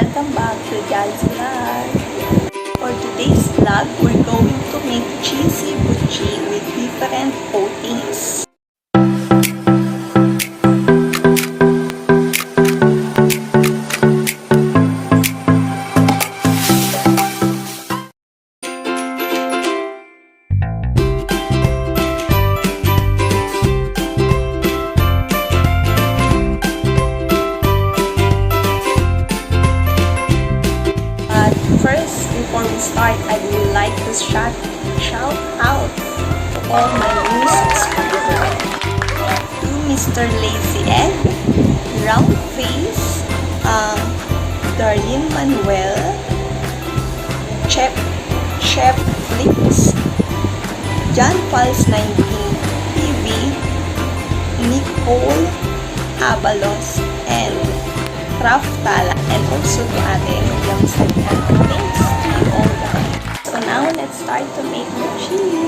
Welcome back to Jhazz vlog. For today's vlog, we're going to make cheesy butchie with different coatings. First, before we start, I would like to shout out to all my new subscribers. To Mr. Lazy Egg, Round Face, Darlene Manuel, Chef Flicks, John Pals 19 TV, Nicole Abalos, and Raftala, and also to Ate Young Sagyan. Thanks to you all guys. So now let's start to make the chili.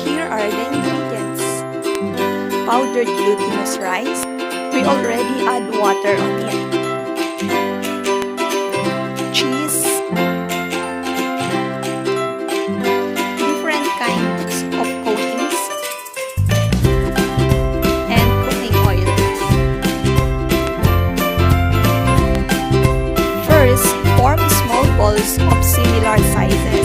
Here are the ingredients. Powdered glutinous rice. We already add water on it. Cheese. Different kinds of coatings. And cooking oil. First, form small balls of similar sizes.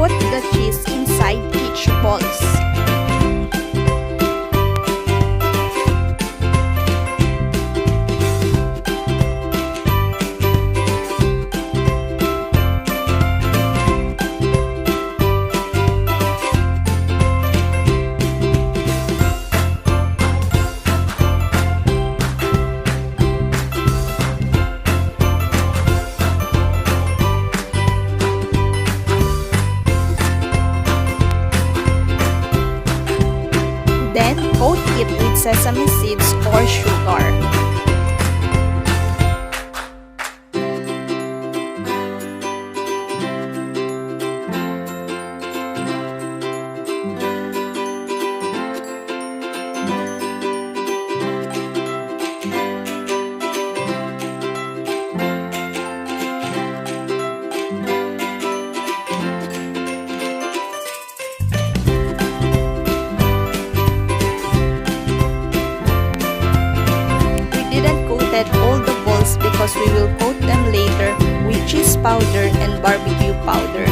Put the cheese inside each balls. Then coat it with sesame seeds or sugar. All the balls because we will coat them later with cheese powder and barbecue powder.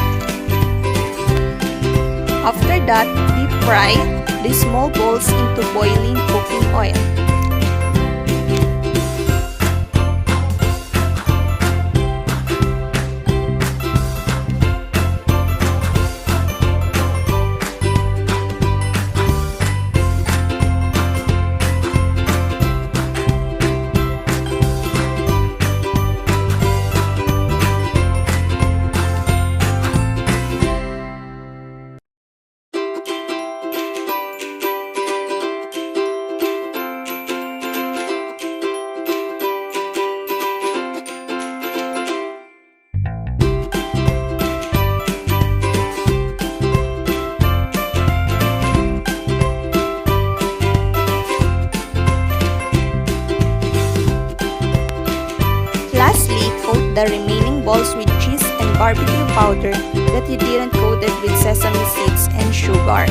After that, deep fry the small balls into boiling cooking oil. Coat the remaining balls with cheese and barbecue powder that you didn't coat it with sesame seeds and sugar.